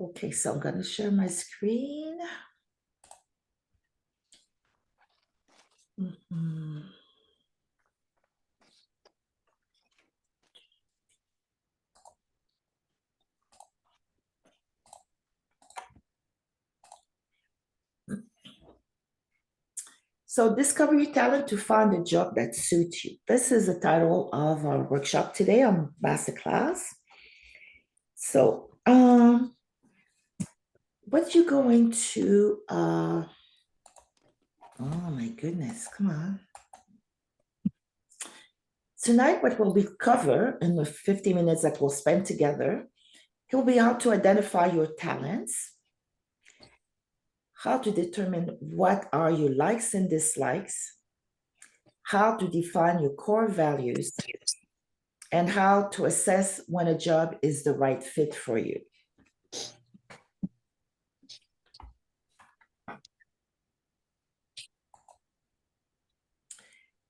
Okay, so I'm gonna share my screen. So discover your talent to find a job that suits you. This is the title of our workshop today on Masterclass. So what you going to oh my goodness, come on. Tonight, what will we cover in the 50 minutes that we'll spend together, it will be how to identify your talents, how to determine what are your likes and dislikes, how to define your core values, and how to assess when a job is the right fit for you.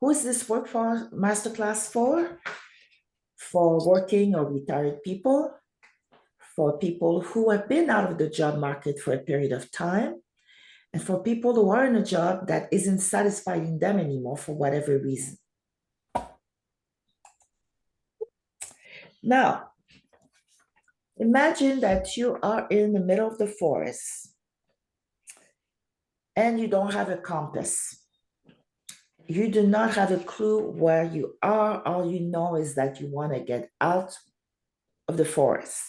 Who is this work for masterclass for? For working or retired people, for people who have been out of the job market for a period of time, and for people who are in a job that isn't satisfying them anymore for whatever reason. Now, imagine that you are in the middle of the forest and you don't have a compass. You do not have a clue where you are. All you know is that you want to get out of the forest.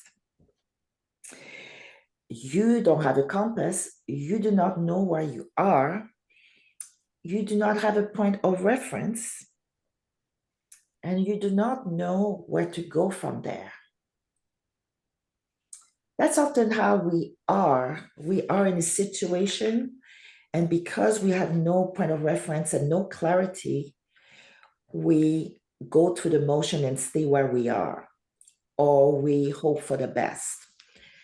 You don't have a compass. You do not know where you are. You do not have a point of reference. And you do not know where to go from there. That's often how we are. We are in a situation, and because we have no point of reference and no clarity, we go through the motion and stay where we are, or we hope for the best.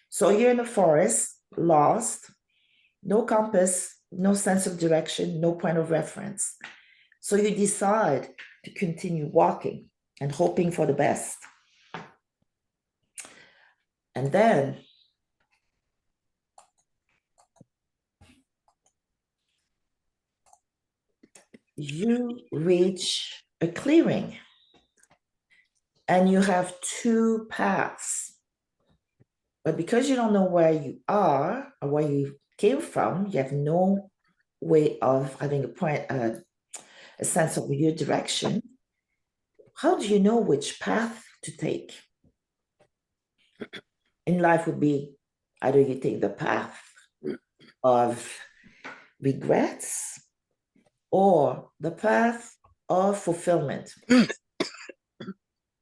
So you're in the forest, lost, no compass, no sense of direction, no point of reference. So you decide to continue walking and hoping for the best. And then you reach a clearing and you have two paths. But because you don't know where you are or where you came from, you have no way of having a sense of your direction. How do you know which path to take? In life would be either you take the path of regrets or the path of fulfillment.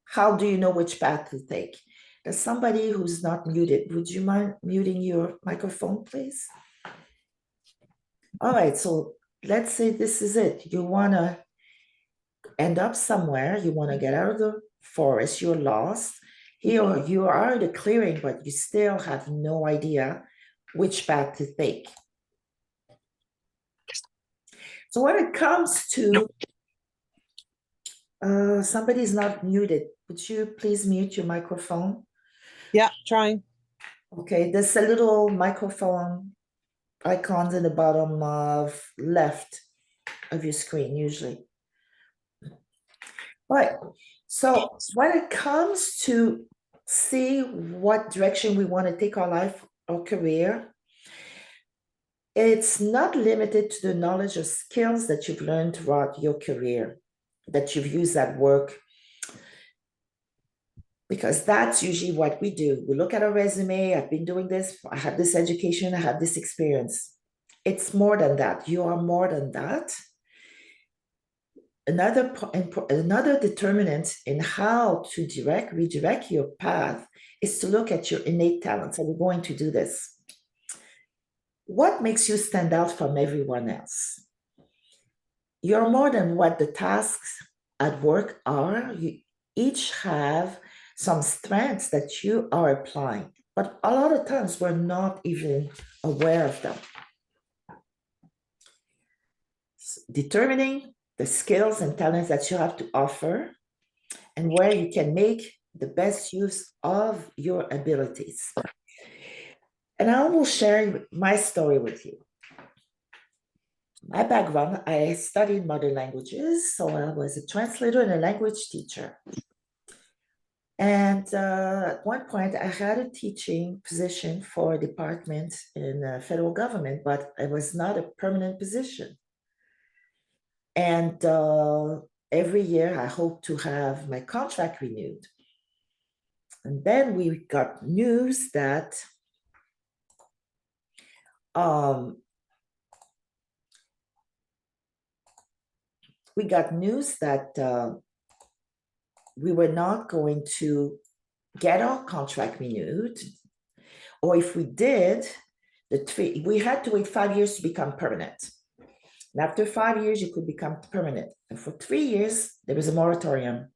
How do you know which path to take? There's somebody who's not muted. Would you mind muting your microphone, please? All right, so let's say this is it. You want to end up somewhere. You want to get out of the forest. You're lost. Here you are in the clearing, but you still have no idea which path to take. So when it comes to somebody's not muted, would you please mute your microphone? Yeah, trying. Okay, there's a little microphone icons in the bottom of left of your screen usually. All right, so when it comes to see what direction we want to take our life or career, it's not limited to the knowledge or skills that you've learned throughout your career, that you've used at work, because that's usually what we do. We look at our resume, I've been doing this, I have this education, I have this experience. It's more than that. You are more than that. Another determinant in how to redirect your path is to look at your innate talents. And we're going to do this. What makes you stand out from everyone else? You're more than what the tasks at work are. You each have some strengths that you are applying, but a lot of times we're not even aware of them. Determining the skills and talents that you have to offer and where you can make the best use of your abilities. And I will share my story with you. My background, I studied modern languages, so I was a translator and a language teacher. And at one point, I had a teaching position for a department in the federal government, but it was not a permanent position. And every year, I hope to have my contract renewed. And then we got news that um, we were not going to get our contract renewed, or if we did, we had to wait 5 years to become permanent. And after 5 years, you could become permanent. And for 3 years, there was a moratorium.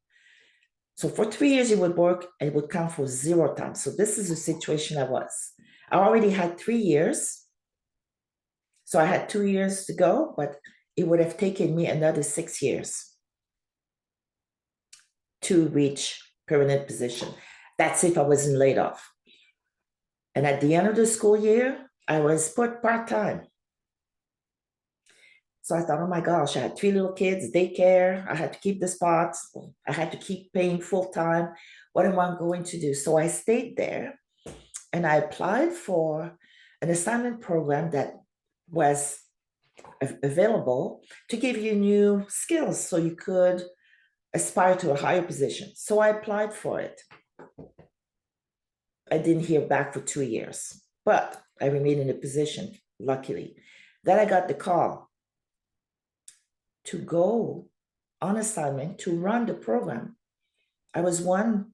So for 3 years, it would work and it would count for 0 time. So this is the situation I was. I already had 3 years. So I had 2 years to go, but it would have taken me another 6 years to reach permanent position. That's if I wasn't laid off. And at the end of the school year, I was put part-time. So I thought, oh my gosh, I had 3 little kids, daycare. I had to keep the spots. I had to keep paying full-time. What am I going to do? So I stayed there and I applied for an assignment program that was available to give you new skills so you could aspire to a higher position. So I applied for it. I didn't hear back for 2 years, but I remained in a position, luckily. Then I got the call to go on assignment to run the program. I was one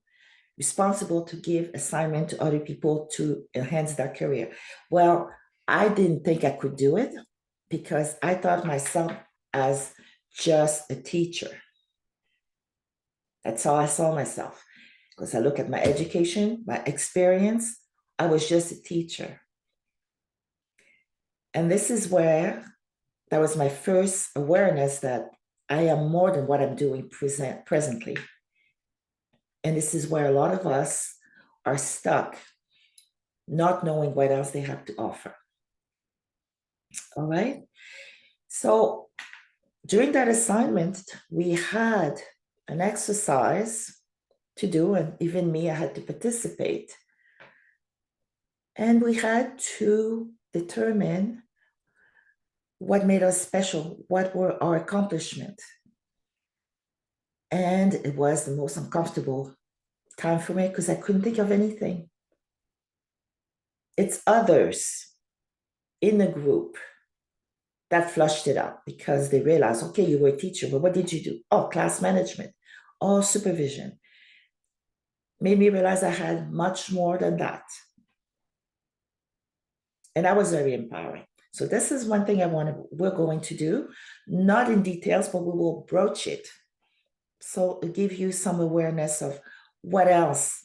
responsible to give assignment to other people to enhance their career. Well, I didn't think I could do it because I thought myself as just a teacher. That's how I saw myself. Because I look at my education, my experience, I was just a teacher. And this is where that was my first awareness that I am more than what I'm doing presently. And this is where a lot of us are stuck, not knowing what else they have to offer. All right. So during that assignment, we had an exercise to do, and even me, I had to participate. And we had to determine what made us special, what were our accomplishments. And it was the most uncomfortable time for me because I couldn't think of anything. It's others in the group that flushed it out because they realized, okay, you were a teacher, but what did you do? Oh, class management, oh, supervision. Made me realize I had much more than that. And that was very empowering. So this is one thing we're going to do, not in details, but we will broach it. So it give you some awareness of what else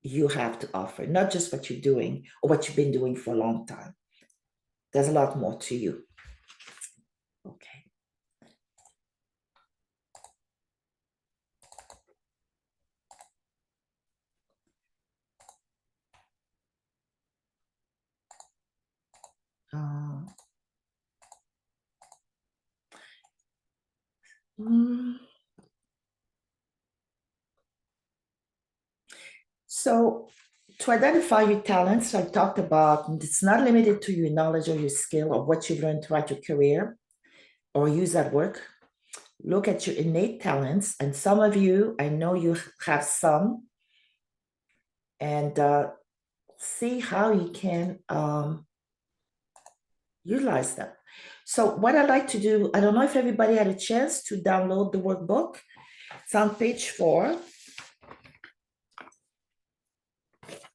you have to offer, not just what you're doing or what you've been doing for a long time. There's a lot more to you. Okay. Uh, mm, so to identify your talents, I talked about it's not limited to your knowledge or your skill or what you've learned throughout your career or use at work. Look at your innate talents. And some of you, I know you have some, and see how you can utilize them. So what I like to do, I don't know if everybody had a chance to download the workbook. It's on page 4.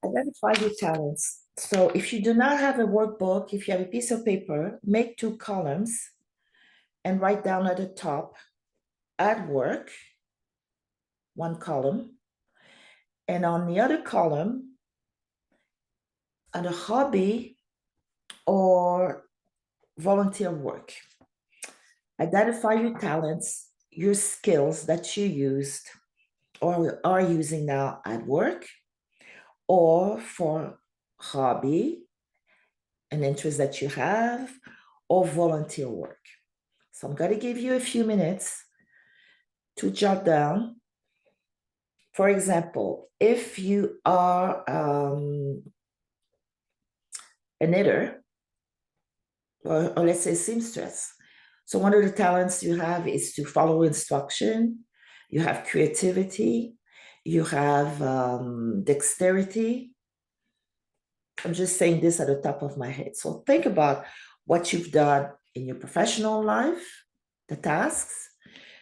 Identify your talents. So if you do not have a workbook, if you have a piece of paper, make 2 columns and write down at the top, at work, 1 column. And on the other column, at a hobby or volunteer work. Identify your talents, your skills that you used or are using now at work or for hobby an interest that you have, or volunteer work. So I'm going to give you a few minutes to jot down. For example, if you are a knitter, or let's say seamstress, so one of the talents you have is to follow instruction, you have creativity, you have dexterity. I'm just saying this at the top of my head. So think about what you've done in your professional life, the tasks,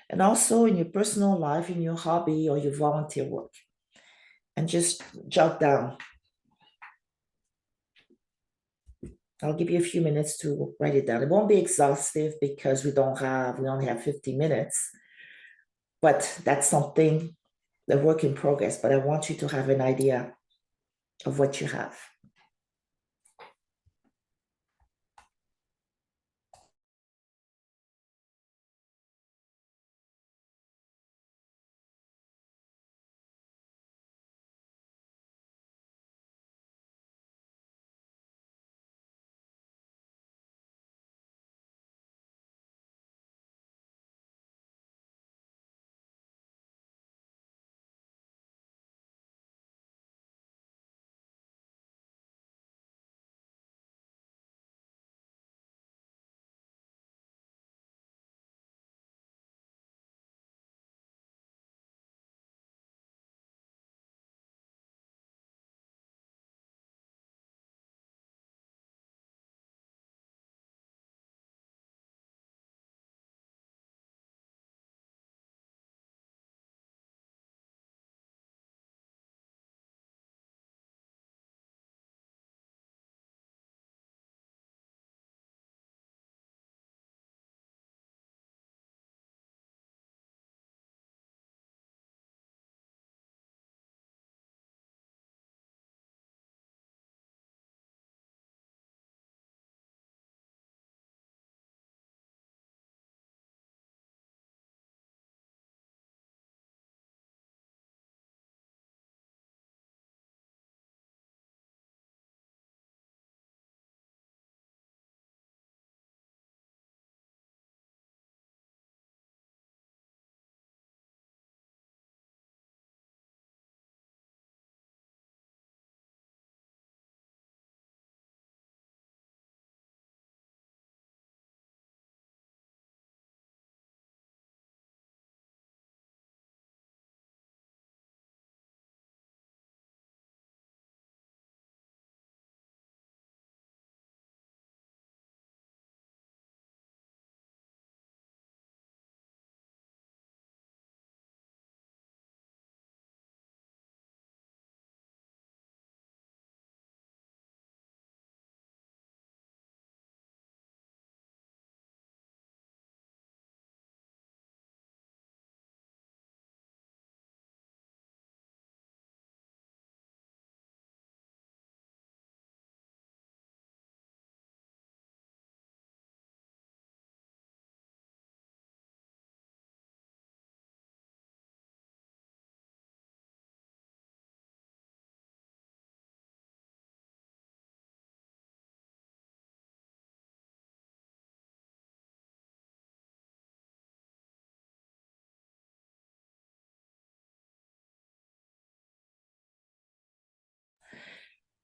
and also in your personal life, in your hobby or your volunteer work. And just jot down. I'll give you a few minutes to write it down. It won't be exhaustive because we only have 50 minutes, but that's something, a work in progress. But I want you to have an idea of what you have.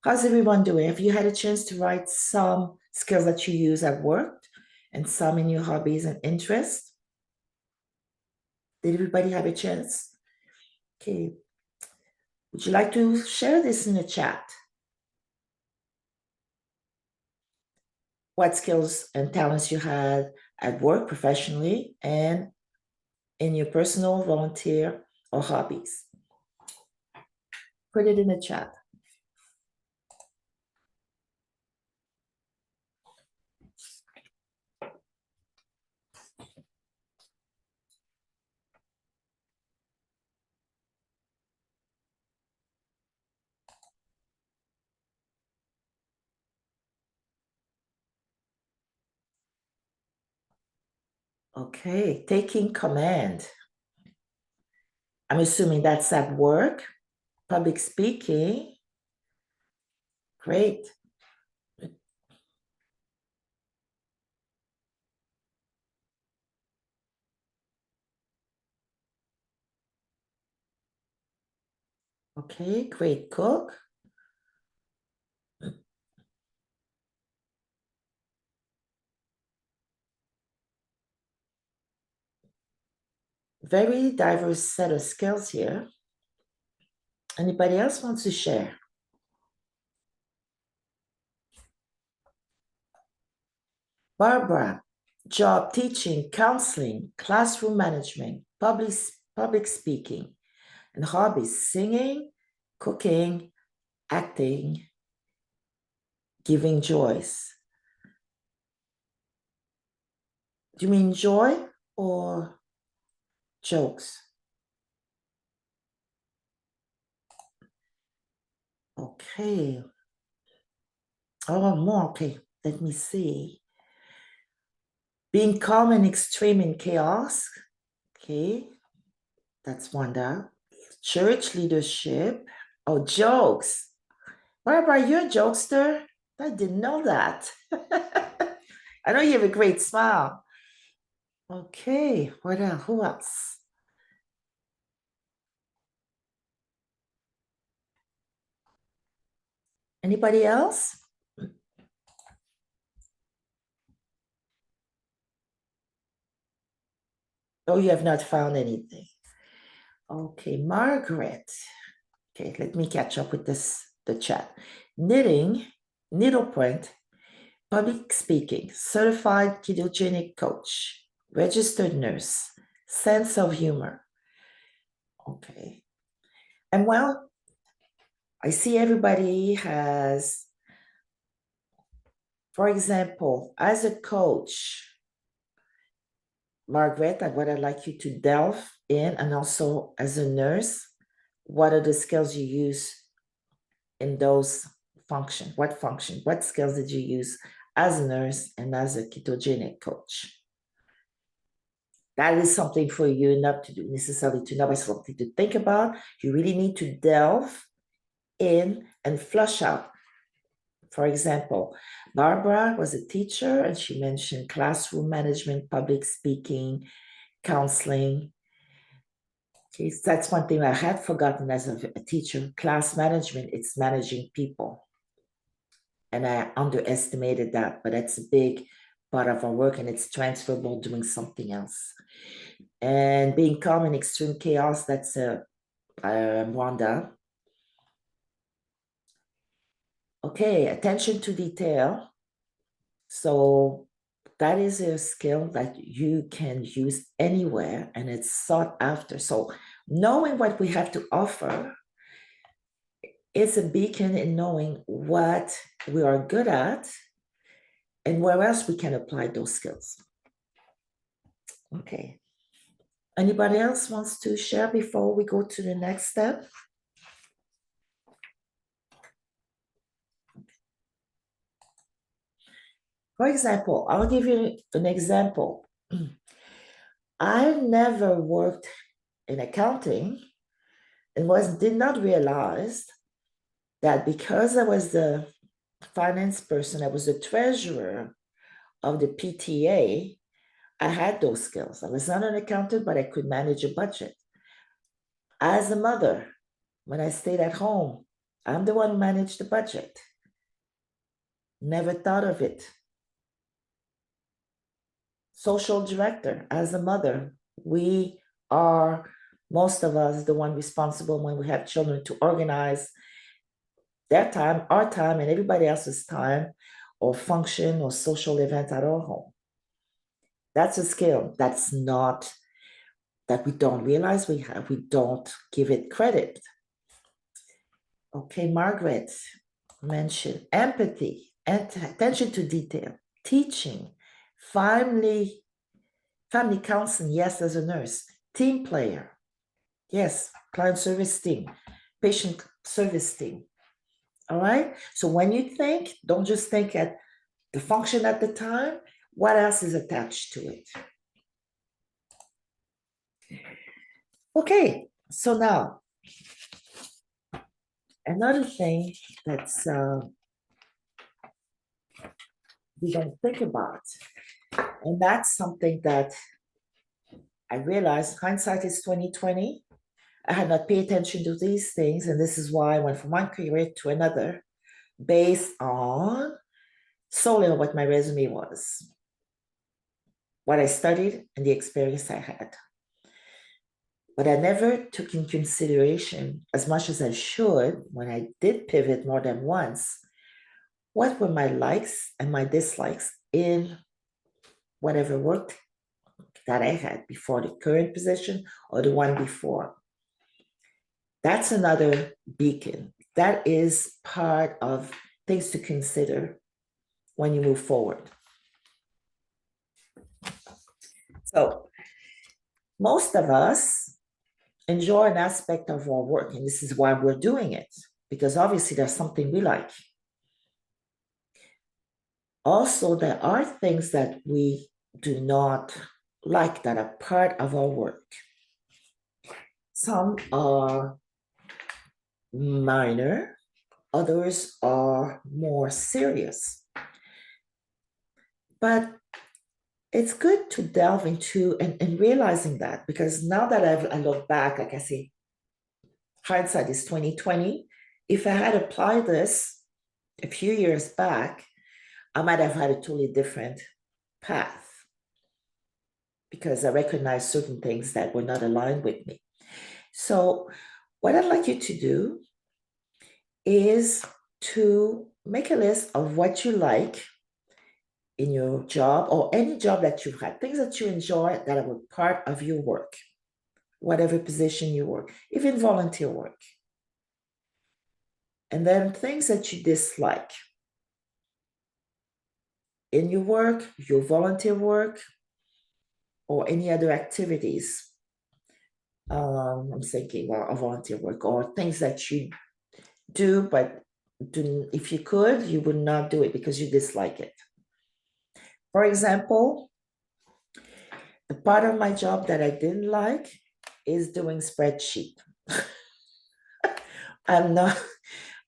How's everyone doing? Have you had a chance to write some skills that you use at work and some in your hobbies and interests? Did everybody have a chance? Okay. Would you like to share this in the chat? What skills and talents you had at work professionally and in your personal, volunteer, or hobbies? Put it in the chat. Okay, taking command. I'm assuming that's at work. Public speaking. Great. Okay, great cook. Very diverse set of skills here. Anybody else wants to share? Barbara, job teaching, counseling, classroom management, public speaking, and hobbies singing, cooking, acting, giving joys. Do you mean joy or jokes? Okay. Oh, more. Okay. Let me see. Being calm and extreme in chaos. Okay. That's Wanda. Church leadership. Oh, jokes. Barbara, you're a jokester? I didn't know that. I know you have a great smile. Okay, what else? Who else? Anybody else? Oh, you have not found anything. Okay, Margaret. Okay, let me catch up with the chat. Knitting, needlepoint, public speaking, certified ketogenic coach, registered nurse, sense of humor. Okay. And well, I see everybody has, for example, as a coach, Margaret, what I'd like you to delve in, and also as a nurse, what are the skills you use in those function? What skills did you use as a nurse and as a ketogenic coach? That is something for you not to do necessarily to know, but something to think about. You really need to delve in and flush out. For example, Barbara was a teacher and she mentioned classroom management, public speaking, counseling. Okay, so that's one thing I had forgotten as a teacher. Class management, it's managing people. And I underestimated that, but that's a big part of our work and it's transferable doing something else. And being calm in extreme chaos, that's Wanda. Okay, attention to detail. So that is a skill that you can use anywhere and it's sought after. So knowing what we have to offer is a beacon in knowing what we are good at and where else we can apply those skills. Okay. Anybody else wants to share before we go to the next step? For example, I'll give you an example. I never worked in accounting and did not realize that because I was the finance person, I was the treasurer of the PTA, I had those skills. I was not an accountant, but I could manage a budget. As a mother, when I stayed at home, I'm the one who managed the budget. Never thought of it. Social director, as a mother, we are, most of us, the one responsible when we have children to organize their time, our time, and everybody else's time or function or social event at our home. That's a skill that's not, that we don't realize we have, we don't give it credit. Okay, Margaret mentioned empathy, and attention to detail, teaching, family, family counseling, yes, as a nurse, team player, yes, client service team, patient service team. All right. So when you think, don't just think at the function at the time, what else is attached to it? Okay. So now, another thing that's we don't think about, and that's something that I realized hindsight is 2020, I had not paid attention to these things, and this is why I went from one career to another based on solely on what my resume was, what I studied, and the experience I had. But I never took in consideration, as much as I should, when I did pivot more than once, what were my likes and my dislikes in whatever work that I had before the current position or the one before. That's another beacon. That is part of things to consider when you move forward. So, most of us enjoy an aspect of our work, and this is why we're doing it, because obviously there's something we like. Also, there are things that we do not like that are part of our work. Some are minor, others are more serious. But it's good to delve into and realizing that, because now that I look back, like I say, hindsight is 2020. If I had applied this a few years back, I might have had a totally different path because I recognized certain things that were not aligned with me. So, what I'd like you to do is to make a list of what you like in your job or any job that you've had, things that you enjoy that were part of your work, whatever position you work, even volunteer work. And then things that you dislike in your work, your volunteer work, or any other activities. I'm thinking of volunteer work or things that you do, but if you could, you would not do it because you dislike it. For example, the part of my job that I didn't like is doing spreadsheet. I'm not,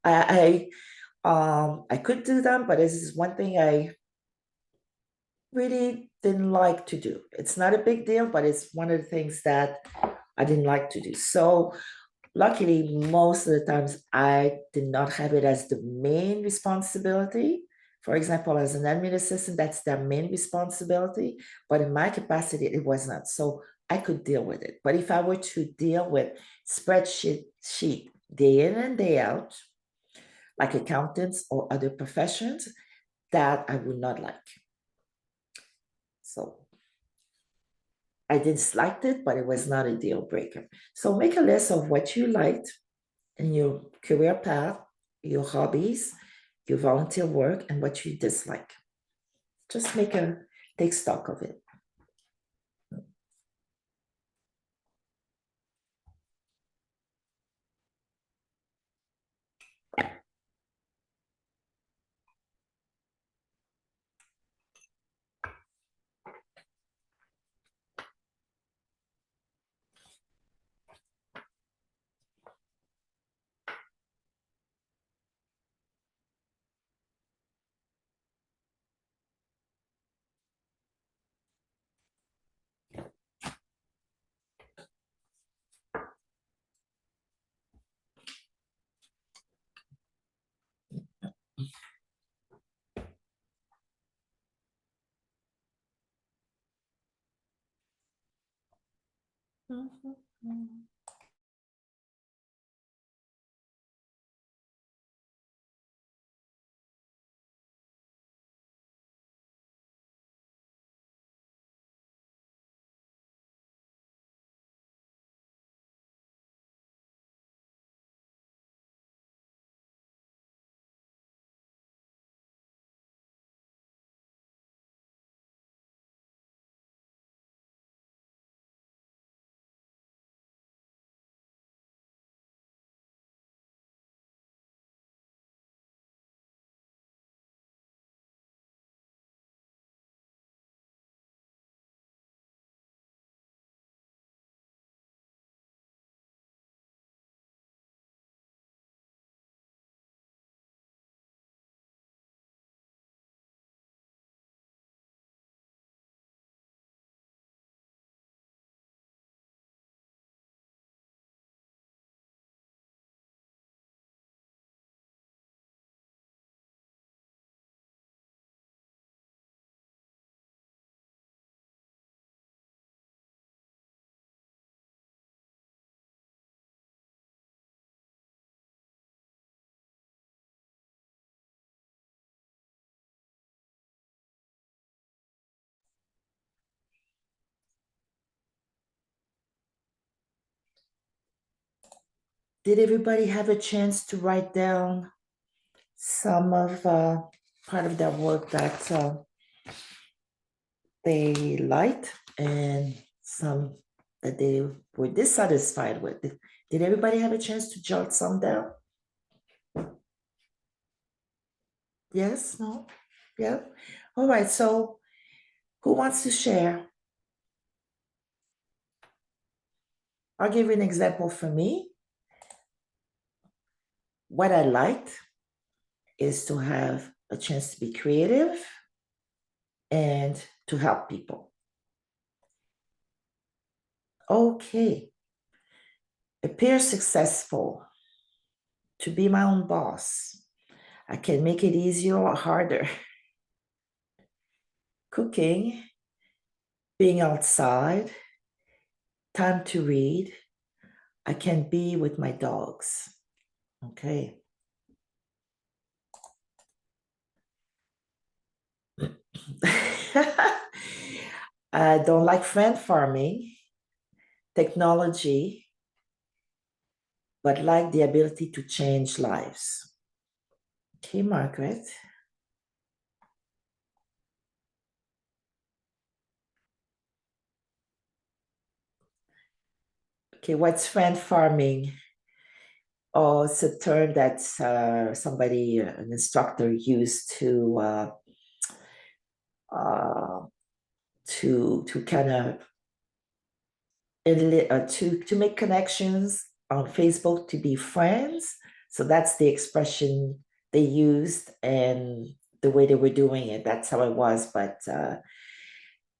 I could do them, but this is one thing I really didn't like to do. It's not a big deal, but it's one of the things that I didn't like to do. So luckily, most of the times I did not have it as the main responsibility. For example, as an admin assistant, that's their main responsibility. But in my capacity, it was not. So I could deal with it. But if I were to deal with spreadsheet day in and day out, like accountants or other professions, that I would not like. So I disliked it, but it was not a deal breaker. So make a list of what you liked in your career path, your hobbies, your volunteer work, and what you dislike. Just take stock of it. Mhm. Did everybody have a chance to write down some of part of their work that they liked and some that they were dissatisfied with? Did everybody have a chance to jot some down? Yes, no? Yeah. All right. So who wants to share? I'll give you an example for me. What I liked is to have a chance to be creative and to help people. Okay. Appear successful, to be my own boss. I can make it easier or harder. Cooking, being outside, time to read. I can be with my dogs. Okay. I don't like friend farming, technology, but like the ability to change lives. Okay, Margaret. Okay, what's friend farming? Oh, it's a term that somebody, an instructor, used uh, to kind of to make connections on Facebook to be friends. So that's the expression they used and the way they were doing it. That's how it was, but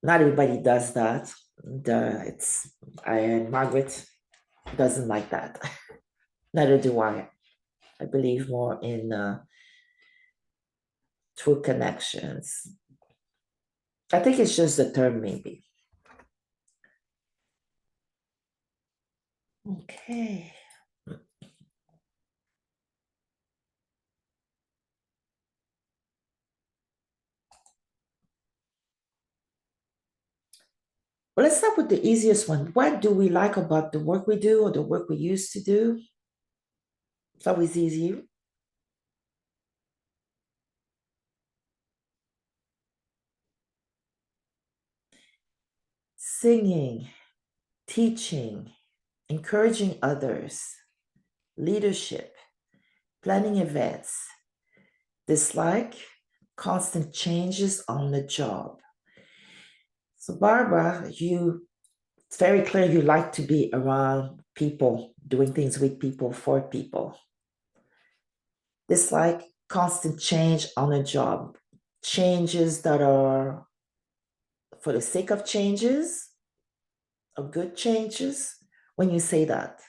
not everybody does that. It's Margaret doesn't like that. Neither do I. I believe more in true connections. I think it's just the term, maybe. Okay. Well, let's start with the easiest one. What do we like about the work we do or the work we used to do? It's always easy. Singing, teaching, encouraging others, leadership, planning events. Dislike, constant changes on the job. So, Barbara, it's very clear you like to be around people, doing things with people, for people. Dislike, constant change on a job. Changes that are for the sake of changes, of good changes, when you say that.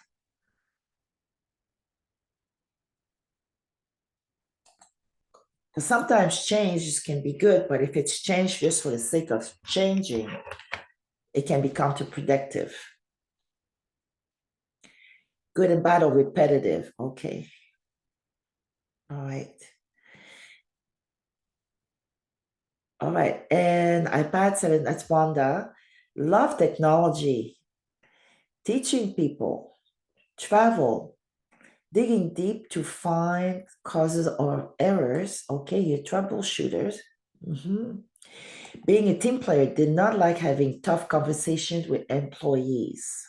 Because sometimes changes can be good, but if it's changed just for the sake of changing, it can be counterproductive. Good and bad or repetitive. Okay. All right. All right. And iPad 7, that's Wanda. Love technology, teaching people, travel, digging deep to find causes or errors. Okay, you're troubleshooters. Mhm. Being a team player, did not like having tough conversations with employees.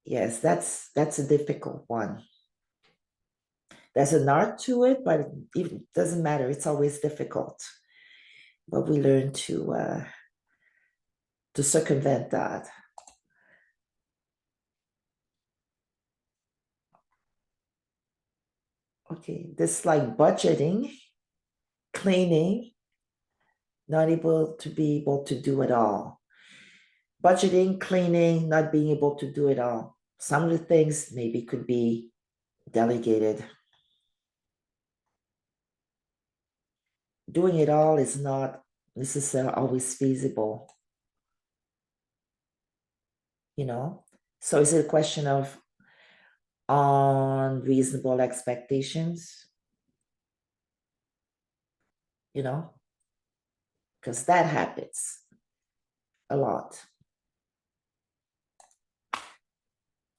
Yes, that's a difficult one. There's an art to it, but it doesn't matter. It's always difficult. But we learn to circumvent that. Okay, this like budgeting, cleaning, not able to be able to do it all. Budgeting, cleaning, not being able to do it all. Some of the things maybe could be delegated. Doing it all is not necessarily always feasible, you know? So is it a question of unreasonable expectations, you know? Because that happens a lot.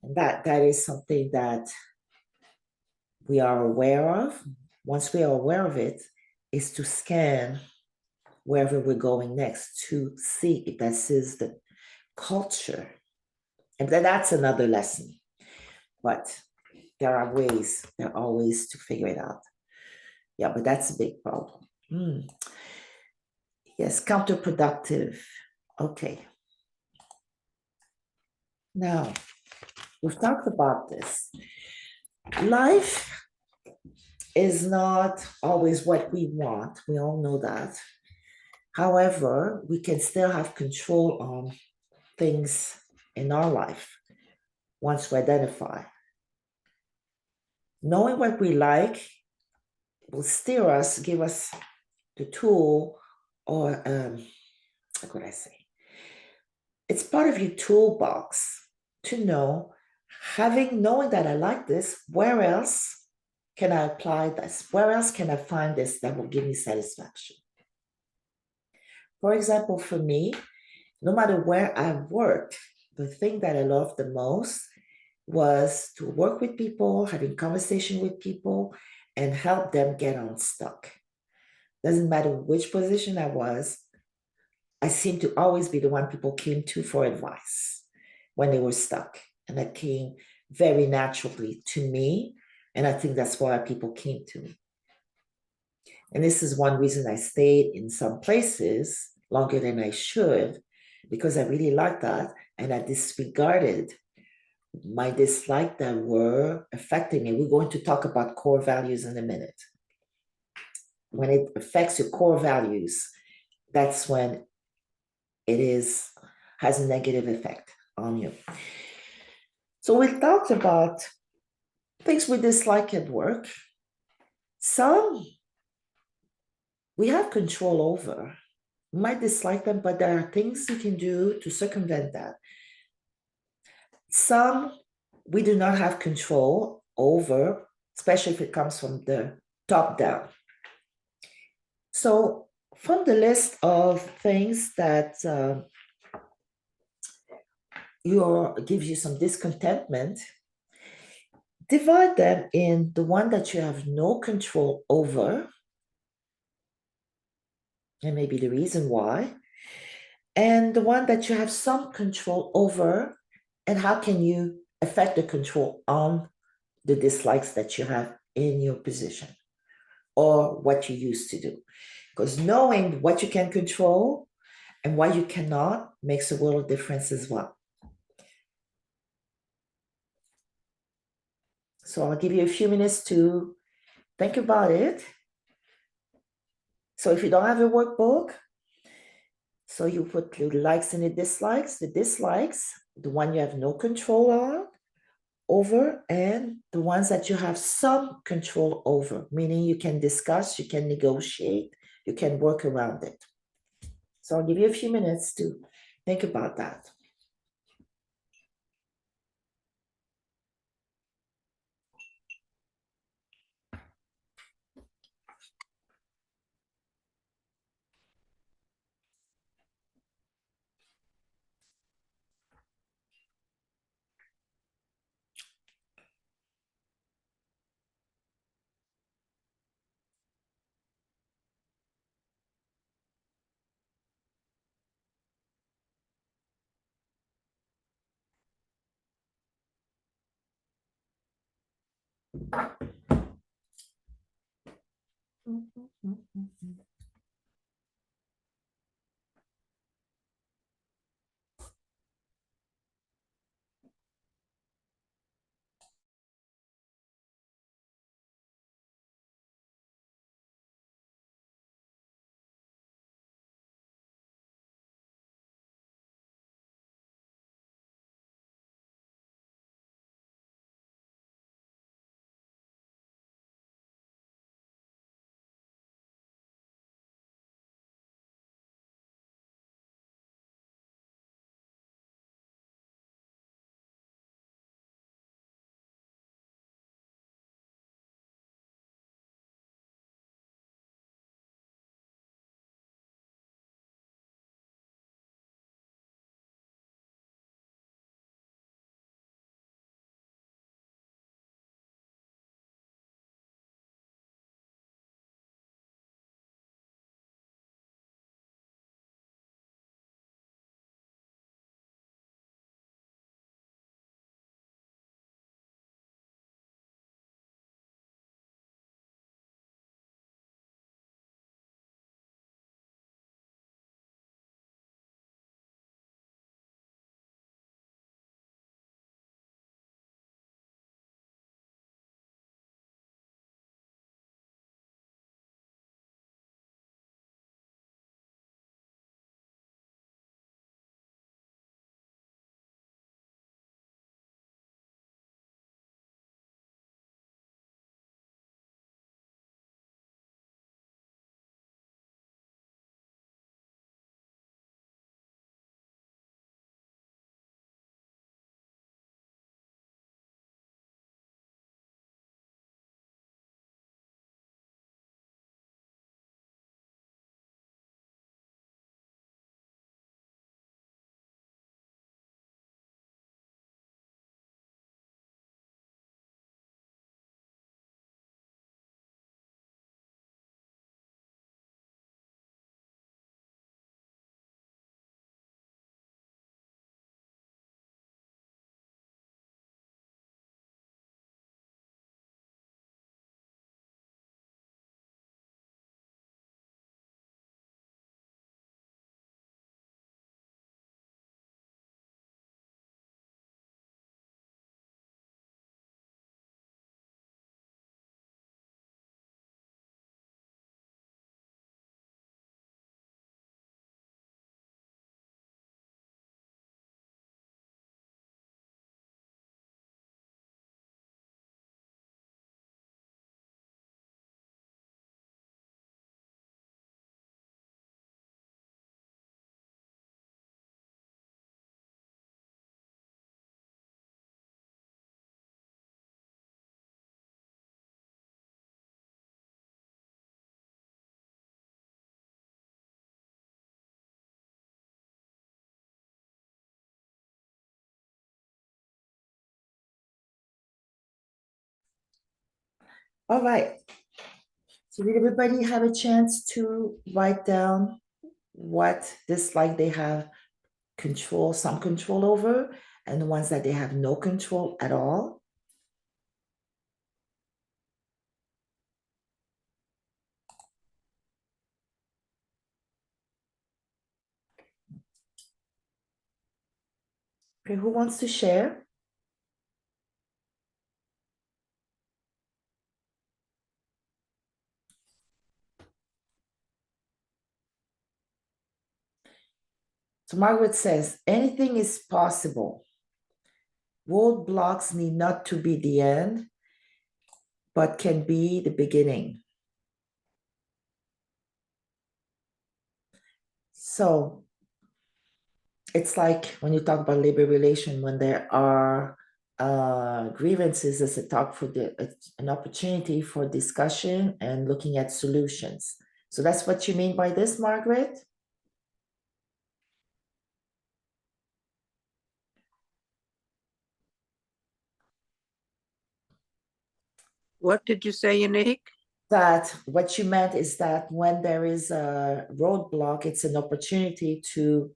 And that is something that we are aware of. Once we are aware of it, is to scan wherever we're going next to see if this is the culture. And then that's another lesson. But there are ways to figure it out. Yeah, but that's a big problem. Yes, counterproductive. Okay. Now, we've talked about this. Life is not always what we want. We all know that. However, we can still have control on things in our life once we identify. Knowing what we like will steer us, give us the tool, or how could I say? It's part of your toolbox to know, knowing that I like this, where else can I apply this? Where else can I find this that will give me satisfaction? For example, for me, no matter where I worked, the thing that I loved the most was to work with people, having conversation with people, and help them get unstuck. Doesn't matter which position I was, I seemed to always be the one people came to for advice when they were stuck. And that came very naturally to me. And I think that's why people came to me. And this is one reason I stayed in some places longer than I should, because I really liked that. And I disregarded my dislike that were affecting me. We're going to talk about core values in a minute. When it affects your core values, that's when has a negative effect on you. So we talked about things we dislike at work. Some we have control over. We might dislike them, but there are things you can do to circumvent that. Some we do not have control over, especially if it comes from the top down. So from the list of things that gives you some discontentment, divide them in the one that you have no control over, and maybe the reason why, and the one that you have some control over, and how can you affect the control on the dislikes that you have in your position or what you used to do. Because knowing what you can control and what you cannot makes a world of difference as well. So I'll give you a few minutes to think about it. So if you don't have a workbook, so you put the likes and the dislikes, the one you have no control over, and the ones that you have some control over, meaning you can discuss, you can negotiate, you can work around it. So I'll give you a few minutes to think about that. All right. So did everybody have a chance to write down what dislike they have some control over, and the ones that they have no control at all? Okay, who wants to share? So Margaret says, anything is possible. Roadblocks need not to be the end, but can be the beginning. So it's like when you talk about labor relation, when there are grievances, it's it's an opportunity for discussion and looking at solutions. So that's what you mean by this, Margaret? What did you say, Unique? That what you meant is that when there is a roadblock, it's an opportunity to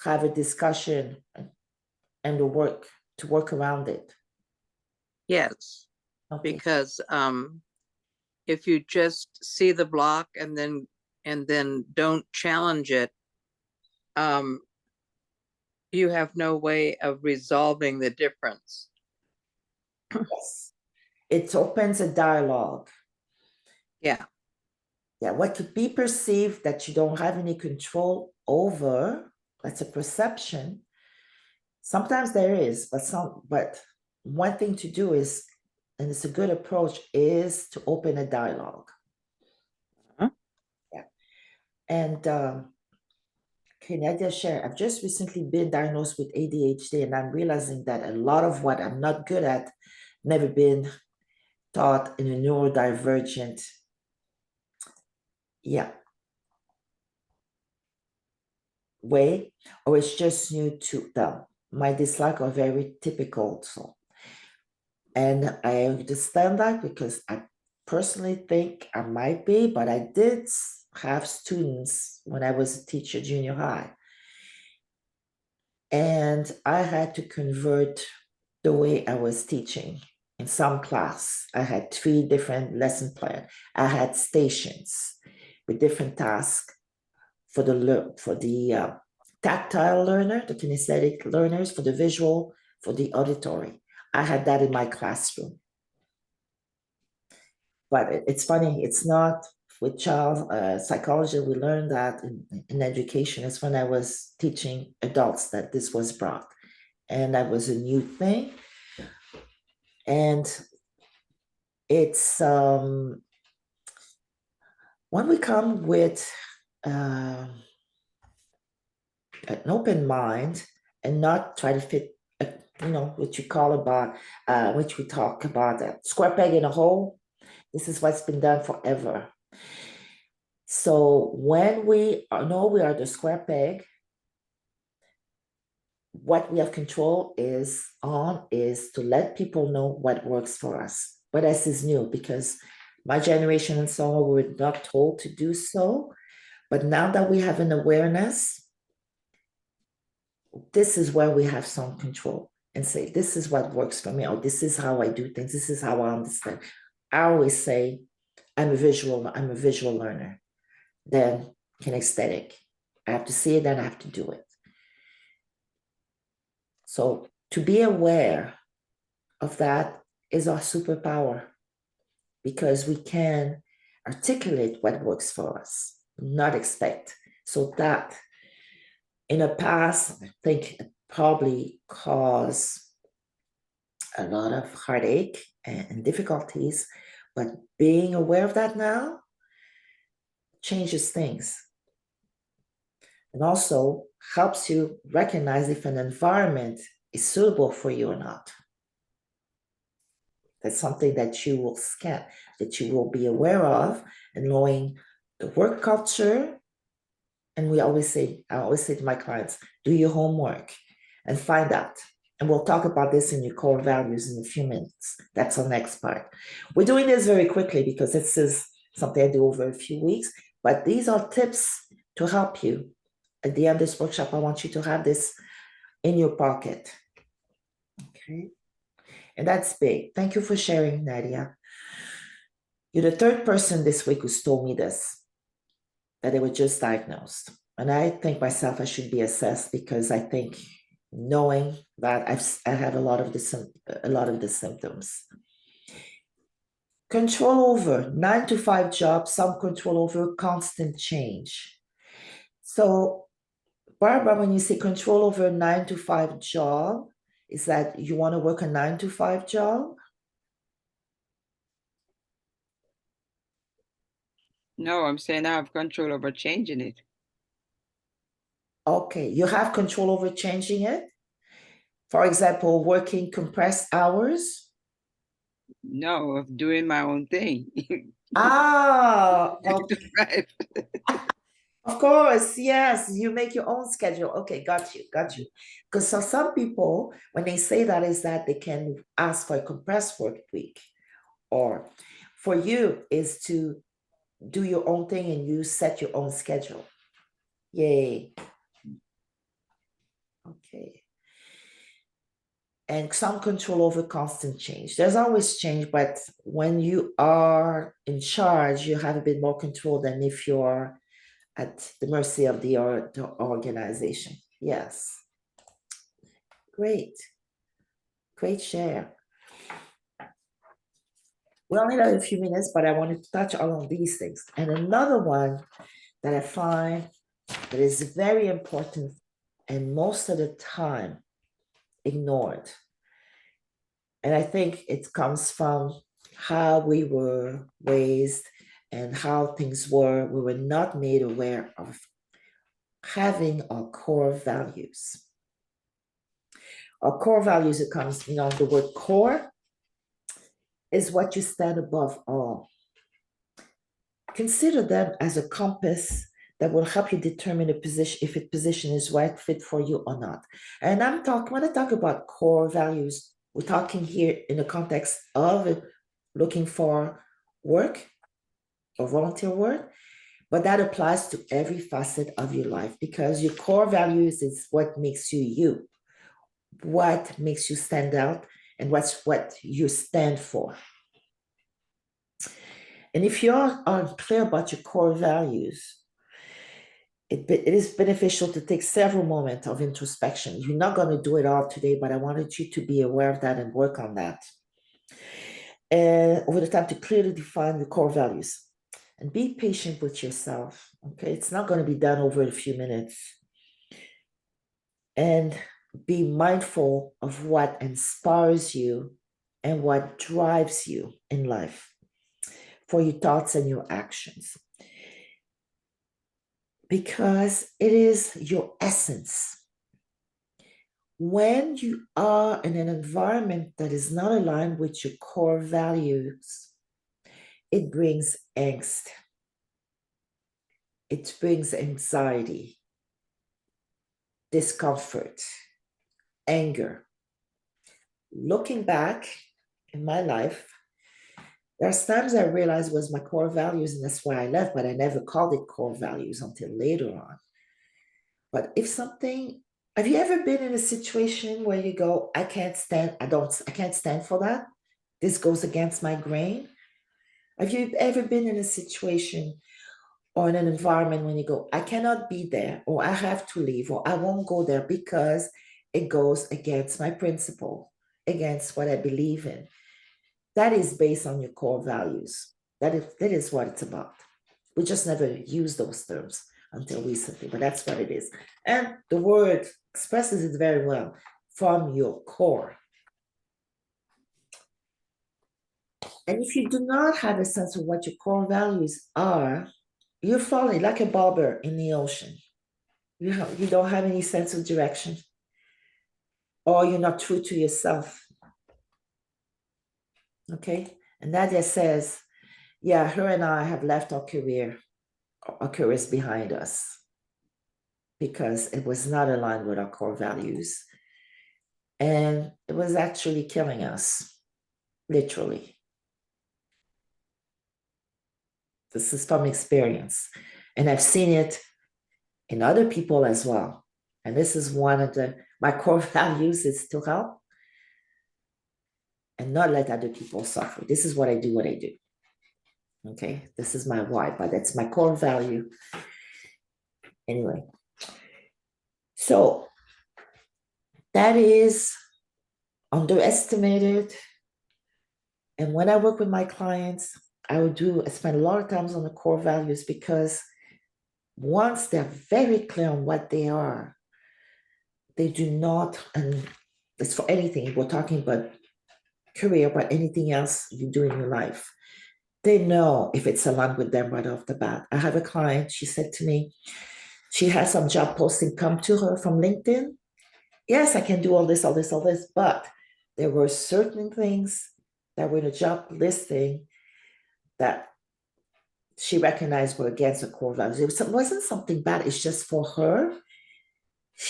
have a discussion and to work around it. Yes, Okay. because if you just see the block and then don't challenge it, um, you have no way of resolving the difference. Yes. It opens a dialogue. Yeah. Yeah, what could be perceived that you don't have any control over, that's a perception. Sometimes there is, but one thing to do is, and it's a good approach, is to open a dialogue. Huh? Yeah. And can I just share? I've just recently been diagnosed with ADHD, and I'm realizing that a lot of what I'm not good at never been taught in a neurodivergent, yeah, way, or it's just new to them. My dislike are very typical. So, and I understand that because I personally think I might be, but I did have students when I was a teacher, junior high, and I had to convert the way I was teaching. In some class, I had 3 different lesson plans. I had stations with different tasks for the tactile learner, the kinesthetic learners, for the visual, for the auditory. I had that in my classroom. But it's funny, it's not with child psychology. We learned that in education. It's when I was teaching adults that this was brought. And that was a new thing. And it's when we come with an open mind and not try to fit, what you call about, which we talk about, a square peg in a hole. This is what's been done forever. So when we know we are the square peg, what we have control is to let people know what works for us. But this is new because my generation and so on were not told to do so. But now that we have an awareness, this is where we have some control and say, this is what works for me, or this is how I do things, this is how I understand. I always say, I'm a visual learner, then kinesthetic. I have to see it, then I have to do it. So to be aware of that is our superpower because we can articulate what works for us, not expect. So that in the past, I think it probably caused a lot of heartache and difficulties, but being aware of that now changes things and also helps you recognize if an environment is suitable for you or not. That's something that you will scan, that you will be aware of, and knowing the work culture. And I always say to my clients, do your homework and find out. And we'll talk about this in your core values in a few minutes. That's our next part. We're doing this very quickly because this is something I do over a few weeks, but these are tips to help you. At the end of this workshop, I want you to have this in your pocket. Okay. And that's big. Thank you for sharing, Nadia. You're the third person this week who's told me this, that they were just diagnosed. And I think myself, I should be assessed because I think knowing that I have a lot of the symptoms. Control over 9-to-5 job, some control over constant change. So, Barbara, when you say control over a 9-to-5 job, is that you want to work a 9-to-5 job? No, I'm saying I have control over changing it. Okay, you have control over changing it? For example, working compressed hours? No, of doing my own thing. Ah, Right. of course, yes, you make your own schedule. Okay, got you. Because so some people, when they say that, is that they can ask for a compressed work week, or for you is to do your own thing and you set your own schedule. Yay. Okay. And some control over constant change. There's always change, but when you are in charge, you have a bit more control than if you're at the mercy of the organization. Yes. Great. Great share. We only have a few minutes, but I wanted to touch on these things. And another one that I find that is very important and most of the time ignored. And I think it comes from how we were raised and how things were. We were not made aware of having our core values. Our core values, it comes, the word core is what you stand above all. Consider them as a compass that will help you determine a position, if a position is right fit for you or not. And when I talk about core values, we're talking here in the context of looking for work or volunteer work, but that applies to every facet of your life because your core values is what makes you you, what makes you stand out, and what you stand for. And if you're unclear about your core values, it is beneficial to take several moments of introspection. You're not going to do it all today, but I wanted you to be aware of that and work on that. And over the time to clearly define the core values and be patient with yourself. Okay, it's not going to be done over a few minutes. And be mindful of what inspires you and what drives you in life for your thoughts and your actions. Because it is your essence. When you are in an environment that is not aligned with your core values, it brings angst. It brings anxiety, discomfort, anger. Looking back in my life, there's times I realized was my core values, and that's why I left, but I never called it core values until later on. But have you ever been in a situation where you go, I can't stand for that? This goes against my grain. Have you ever been in a situation or in an environment when you go, I cannot be there, or I have to leave, or I won't go there because it goes against my principle, against what I believe in? That is based on your core values. That is what it's about. We just never use those terms until recently, but that's what it is. And the word expresses it very well, from your core. And if you do not have a sense of what your core values are, you're falling like a bobber in the ocean. You don't have any sense of direction, or you're not true to yourself. Okay? And Nadia says, yeah, her and I have left our careers behind us because it was not aligned with our core values. And it was actually killing us, literally. This is from experience. And I've seen it in other people as well. And this is one of my core values is to help and not let other people suffer. This is what I do, Okay, this is my why, but that's my core value. Anyway, so that is underestimated. And when I work with my clients, I spend a lot of times on the core values because once they're very clear on what they are, they do not, and it's for anything, we're talking about career, but anything else you do in your life, they know if it's aligned with them right off the bat. I have a client, she said to me, she has some job posting come to her from LinkedIn. Yes, I can do all this, but there were certain things that were in a job listing that she recognized were against her core values. It wasn't something bad, it's just for her.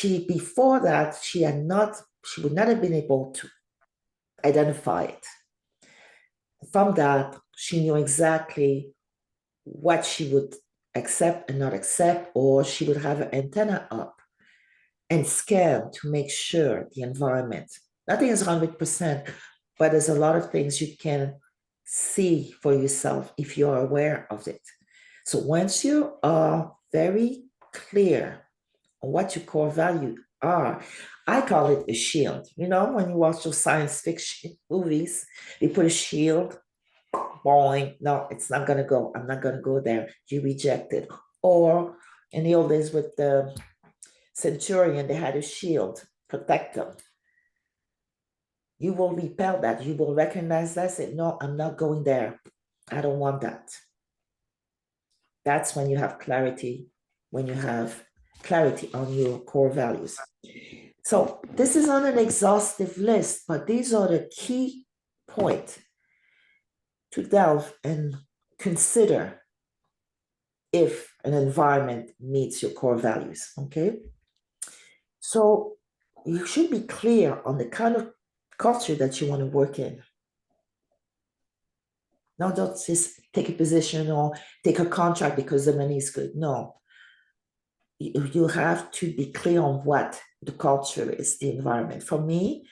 Before that, she would not have been able to identify it. From that, she knew exactly what she would accept and not accept, or she would have an antenna up and scan to make sure the environment, nothing is 100%, but there's a lot of things you can see for yourself if you're aware of it. So once you are very clear on what your core value are, I call it a shield. You know, when you watch those science fiction movies, they put a shield, boing, no, it's not gonna go. I'm not gonna go there. You reject it. Or in the old days with the centurion, they had a shield, protect them. You will repel that. You will recognize that. Say, no, I'm not going there. I don't want that. That's when you have clarity, when you have clarity on your core values. So this is not an exhaustive list, but these are the key points to delve and consider if an environment meets your core values, okay? So you should be clear on the kind of culture that you want to work in. Not just take a position or take a contract because the money is good. No. You have to be clear on what the culture is, the environment. For me,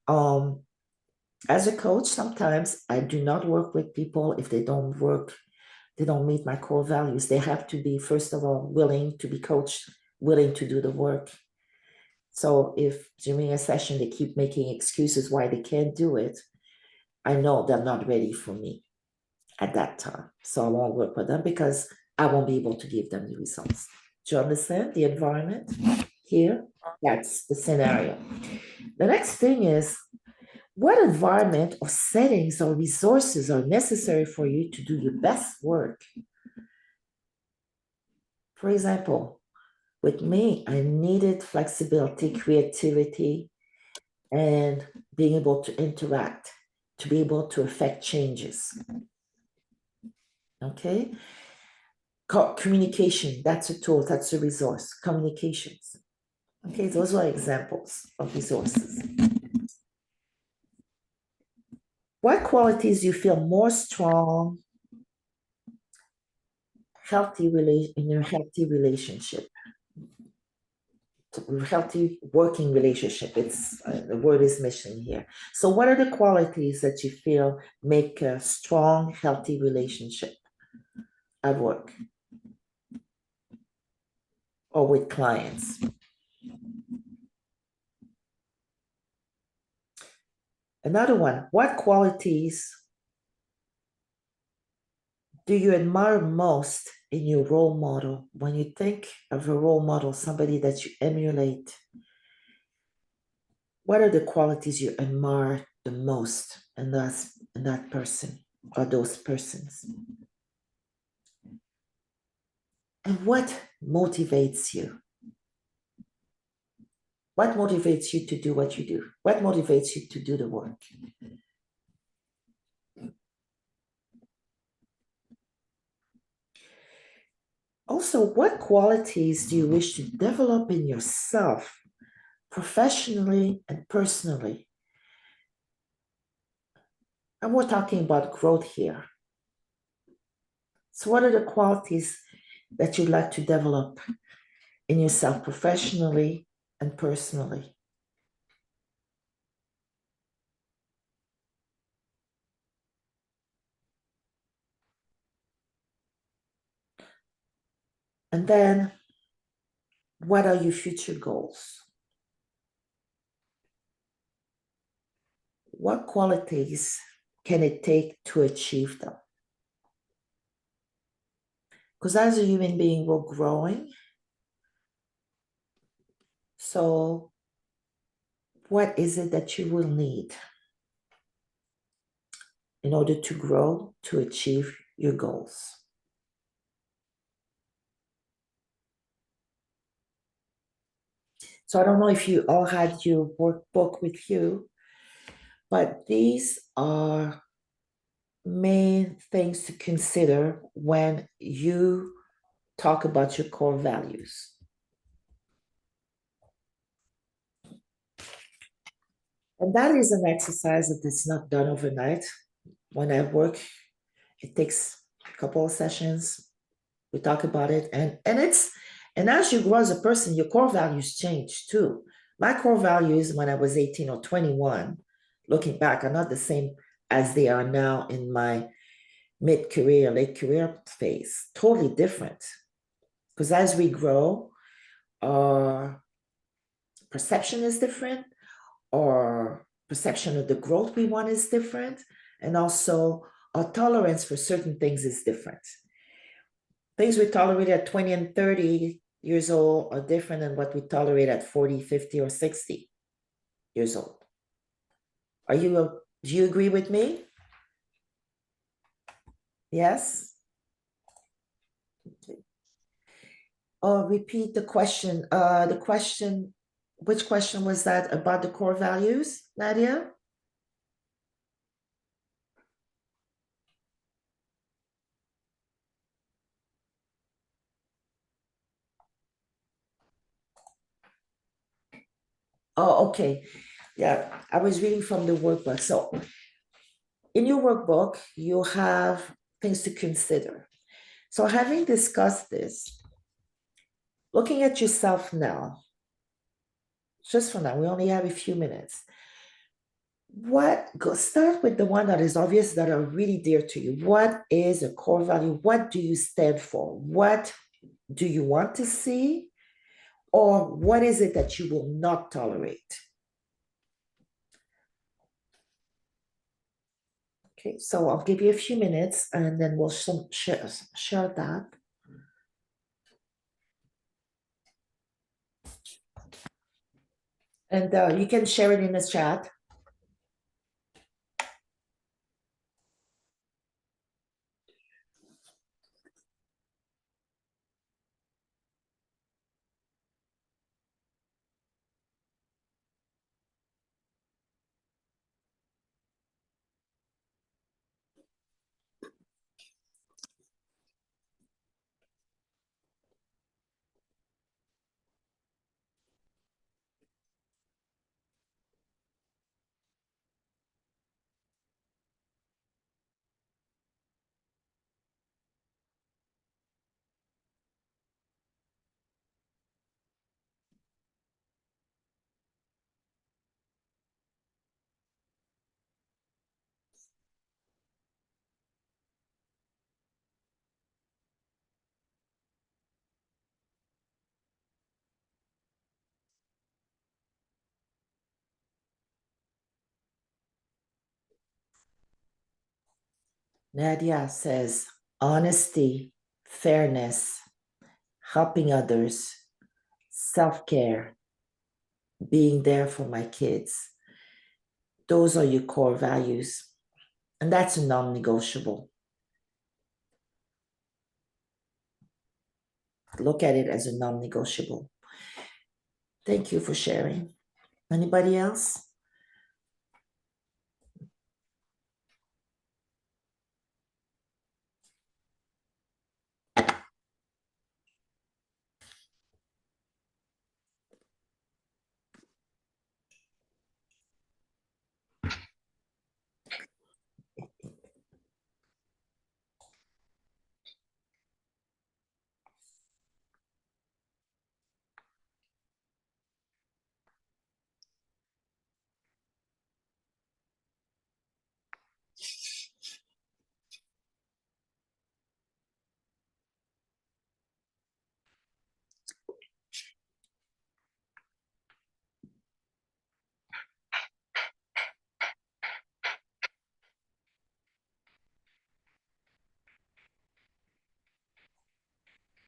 as a coach, sometimes I do not work with people if they don't meet my core values. They have to be, first of all, willing to be coached, willing to do the work. So if during a session they keep making excuses why they can't do it, I know they're not ready for me at that time. So I won't work with them because I won't be able to give them the results. Do you understand the environment here? That's the scenario. The next thing is, what environment or settings or resources are necessary for you to do your best work? For example, with me, I needed flexibility, creativity, and being able to interact, to be able to affect changes. Okay? Communication, that's a tool, that's a resource. Communications. Okay, those are examples of resources. What qualities do you feel more strong, in your healthy relationship? Healthy working relationship, it's the word is missing here. So what are the qualities that you feel make a strong, healthy relationship at work or with clients? Another one, what qualities do you admire most in your role model? When you think of a role model, somebody that you emulate, what are the qualities you admire the most in that person or those persons? And what motivates you? What motivates you to do what you do? What motivates you to do the work? Also, what qualities do you wish to develop in yourself professionally and personally. And we're talking about growth here. So, what are the qualities that you'd like to develop in yourself professionally and personally? And then, what are your future goals? What qualities can it take to achieve them? Because as a human being, we're growing. So, what is it that you will need in order to grow, to achieve your goals? So, I don't know if you all had your workbook with you, but these are main things to consider when you talk about your core values. And that is an exercise that is not done overnight. When I work, it takes a couple of sessions. We talk about it, and as you grow as a person, your core values change too. My core values when I was 18 or 21, looking back, are not the same as they are now in my mid-career, late career phase. Totally different. Because as we grow, our perception is different, our perception of the growth we want is different, and also our tolerance for certain things is different. Things we tolerate at 20 and 30 years old are different than what we tolerate at 40, 50, or 60 years old. Do you agree with me? Yes? Okay. Oh, repeat the question. Which question was that about the core values, Nadia? Oh, okay. Yeah, I was reading from the workbook. So in your workbook, you have things to consider. So having discussed this, looking at yourself now, just for now, we only have a few minutes. Start with the one that is obvious, that are really dear to you. What is a core value? What do you stand for? What do you want to see? Or what is it that you will not tolerate? Okay, so I'll give you a few minutes and then we'll share that. And you can share it in the chat. Nadia says honesty, fairness, helping others, self-care, being there for my kids. Those are your core values. And that's a non-negotiable. Look at it as a non-negotiable. Thank you for sharing. Anybody else?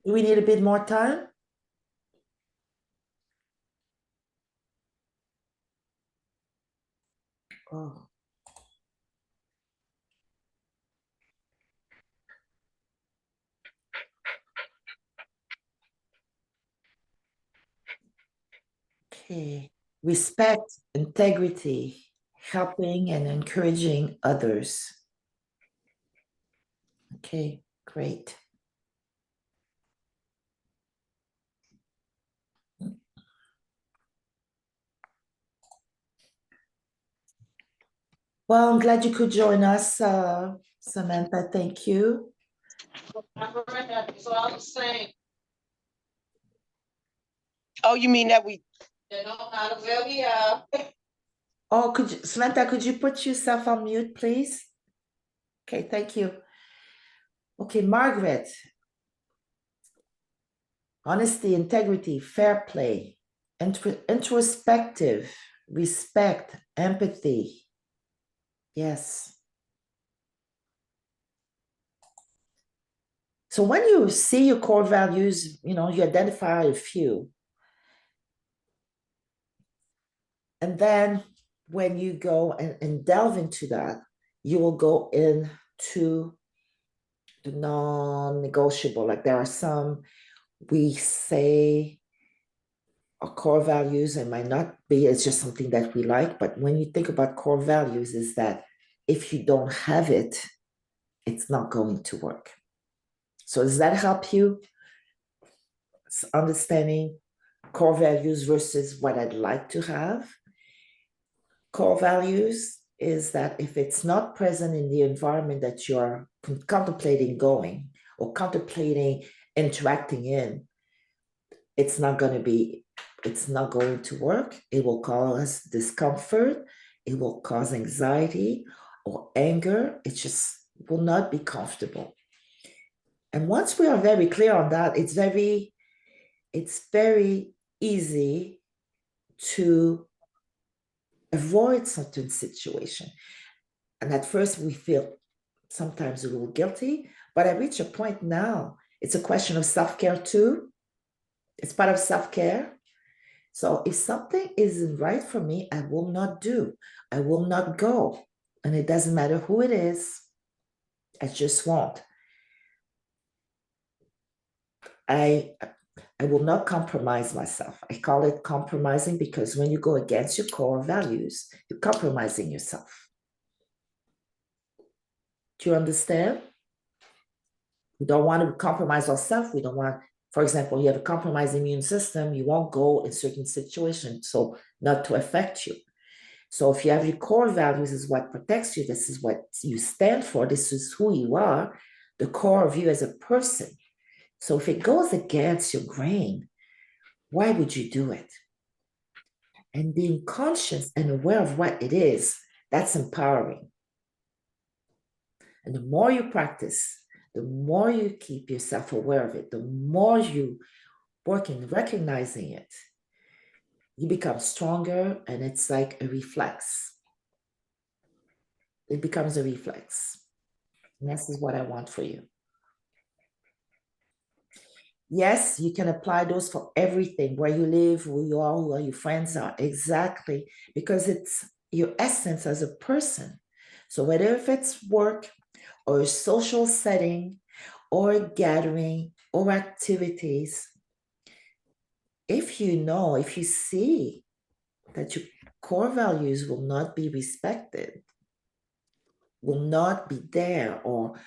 Do we need a bit more time? Oh. Okay. Respect, integrity, helping and encouraging others. Okay, great. Well, I'm glad you could join us, Samantha. Thank you. So I was saying, Oh, you mean that we, you know, out of where we are. Oh, Samantha, could you put yourself on mute, please? Okay, thank you. Okay, Margaret. Honesty, integrity, fair play, introspective, respect, empathy. Yes. So when you see your core values, you identify a few. And then when you go and delve into that, you will go into the non-negotiable. Like there are some we say our core values, it might not be, it's just something that we like. But when you think about core values, is that if you don't have it, it's not going to work. So does that help you understanding core values versus what I'd like to have? Core values is that if it's not present in the environment that you're contemplating going or contemplating interacting in, it's not going to work. It will cause discomfort. It will cause anxiety or anger. It just will not be comfortable. And once we are very clear on that, it's very easy to avoid certain situation. And at first we feel sometimes a little guilty, but I reach a point now, it's a question of self-care too. It's part of self-care. So if something isn't right for me, I will not do. I will not go. And it doesn't matter who it is. I just won't. I will not compromise myself. I call it compromising because when you go against your core values, you're compromising yourself. Do you understand? We don't want to compromise ourselves. We don't want, for example, you have a compromised immune system, you won't go in certain situations, so not to affect you. So if you have your core values is what protects you, this is what you stand for, this is who you are, the core of you as a person. So if it goes against your grain, why would you do it? And being conscious and aware of what it is, that's empowering. And the more you practice, the more you keep yourself aware of it, the more you work in recognizing it, you become stronger, and it's like a reflex. It becomes a reflex. And this is what I want for you. Yes, you can apply those for everything, where you live, who you are, who your friends are, exactly, because it's your essence as a person. So whether if it's work or a social setting or a gathering or activities, if you see that your core values will not be respected, will not be there, or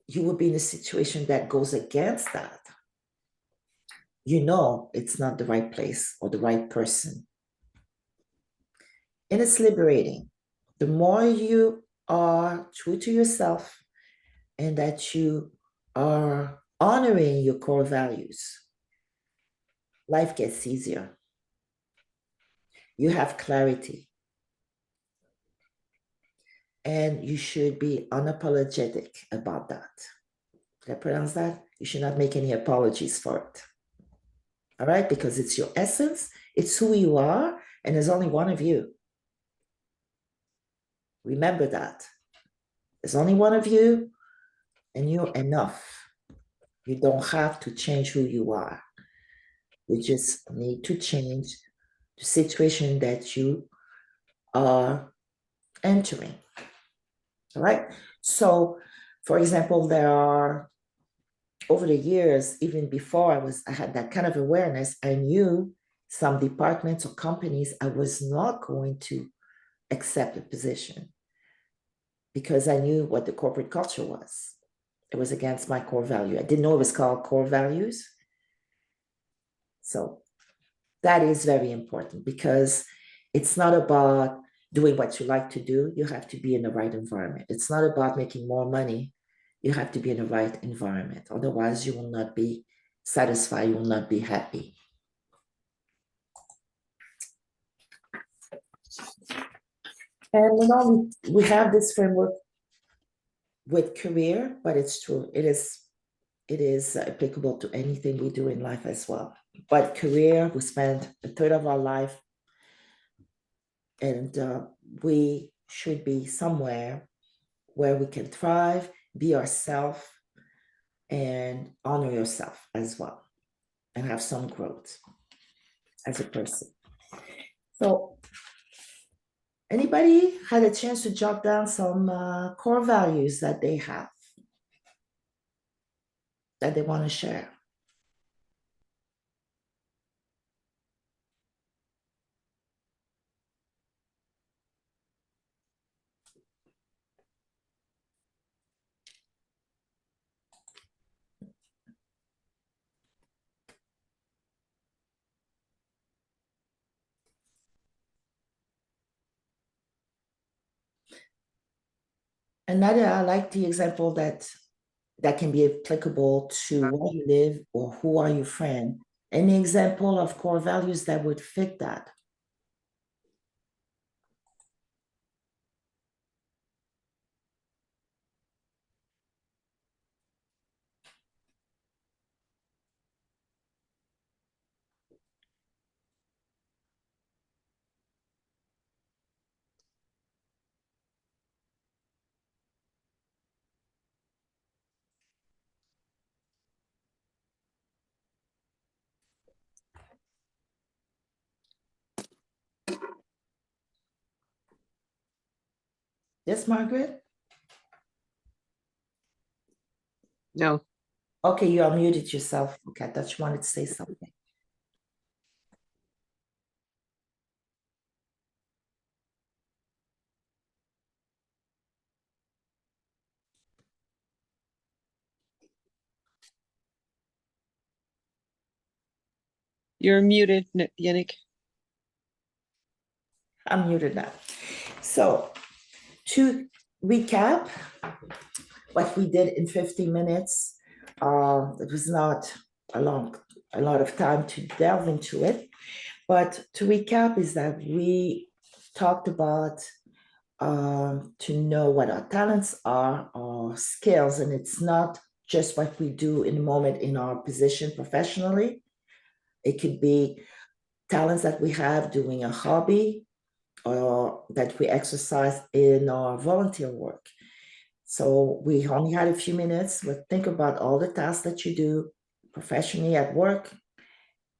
you will be in a situation that goes against that, it's not the right place or the right person. And it's liberating. The more you are true to yourself and that you are honoring your core values, life gets easier. You have clarity. And you should be unapologetic about that. Did I pronounce that? You should not make any apologies for it. All right? Because it's your essence, it's who you are, and there's only one of you. Remember that. There's only one of you, and you're enough. You don't have to change who you are. You just need to change the situation that you are entering. All right. So, for example, there are over the years, even before I had that kind of awareness, I knew some departments or companies I was not going to accept a position because I knew what the corporate culture was. It was against my core value. I didn't know it was called core values. So that is very important because it's not about doing what you like to do. You have to be in the right environment. It's not about making more money. You have to be in the right environment. Otherwise, you will not be satisfied. You will not be happy. And we have this framework with career, but it's true. It is applicable to anything we do in life as well. But career, we spend a third of our life, and we should be somewhere where we can thrive, be ourselves, and honor yourself as well, and have some growth as a person. So, anybody had a chance to jot down some core values that they have, that they want to share? Another, I like the example that can be applicable to where you live or who are your friend. Any example of core values that would fit that? Yes, Margaret? No, Okay, you unmuted yourself. Okay, I thought you wanted to say something. You're muted, Yannick. I'm muted now. So to recap what we did in 50 minutes, it was not a lot of time to delve into it, but to recap is that we talked about to know what our talents are, our skills, and it's not just what we do in the moment in our position professionally. It could be talents that we have doing a hobby or that we exercise in our volunteer work. So we only had a few minutes, but think about all the tasks that you do professionally at work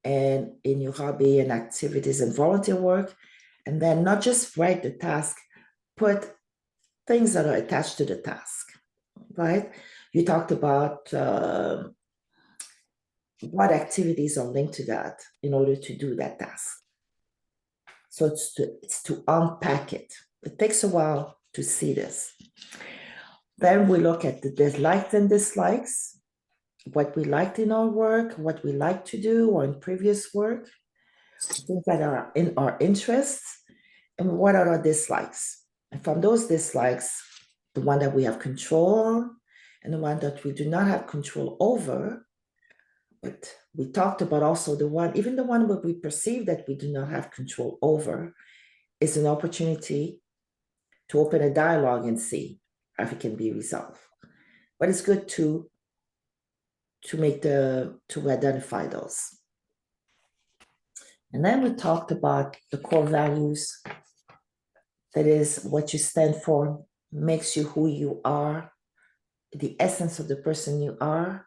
and in your hobby and activities and volunteer work. And then not just write the task, put things that are attached to the task, right? You talked about what activities are linked to that in order to do that task. So it's to unpack it. It takes a while to see this. Then we look at the likes and dislikes, what we liked in our work, what we like to do or in previous work, things that are in our interests, and what are our dislikes. And from those dislikes, the one that we have control on and the one that we do not have control over, but we talked about also the one, even the one where we perceive that we do not have control over, is an opportunity to open a dialogue and see if it can be resolved. But it's good to identify those. And then we talked about the core values. That is what you stand for, makes you who you are, the essence of the person you are.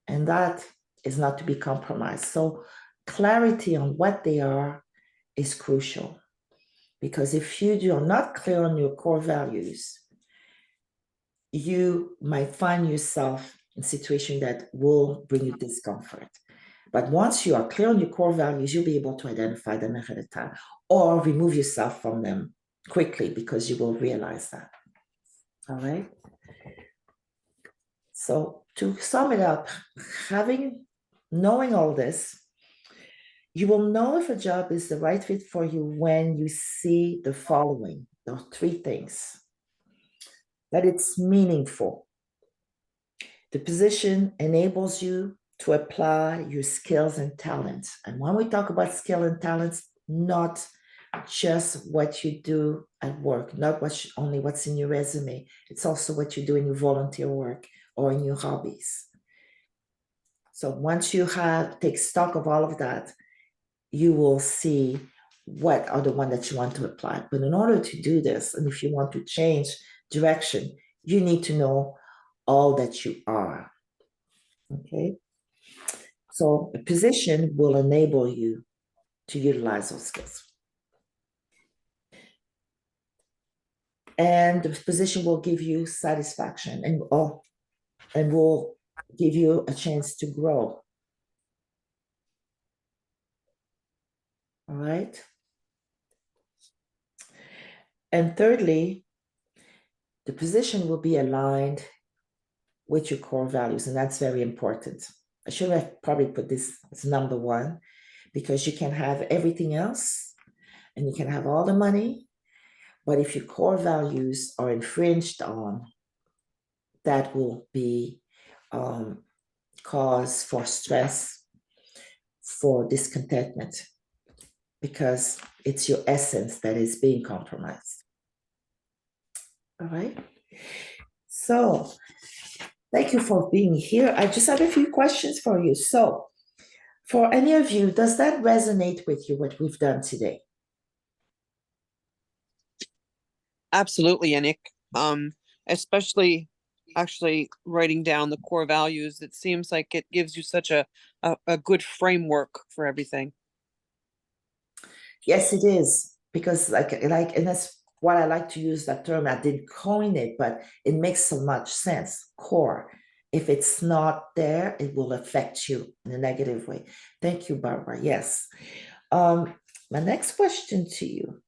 And that is not to be compromised. So clarity on what they are is crucial. Because if you are not clear on your core values, you might find yourself in a situation that will bring you discomfort. But once you are clear on your core values, you'll be able to identify them ahead of time or remove yourself from them quickly because you will realize that. All right. So to sum it up, knowing all this, you will know if a job is the right fit for you when you see the following, the 3 things. That it's meaningful. The position enables you to apply your skills and talents. And when we talk about skill and talents, not just what you do at work, not only what's in your resume. It's also what you do in your volunteer work or in your hobbies. So once you take stock of all of that, you will see what are the ones that you want to apply. But in order to do this, and if you want to change direction, you need to know all that you are. Okay? So a position will enable you to utilize those skills. And the position will give you satisfaction and will give you a chance to grow. All right. And thirdly, the position will be aligned with your core values, and that's very important. I should have probably put this as number 1, because you can have everything else and you can have all the money, but if your core values are infringed on, that will be cause for stress, for discontentment, because it's your essence that is being compromised. All right. So thank you for being here. I just have a few questions for you. So for any of you, does that resonate with you, what we've done today? Absolutely, Yannick. Especially actually writing down the core values. It seems like it gives you such a good framework for everything. Yes, it is, because and that's what I like to use that term. I didn't coin it, but it makes so much sense. Core. If it's not there, it will affect you in a negative way. Thank you, Barbara. Yes. My next question to you,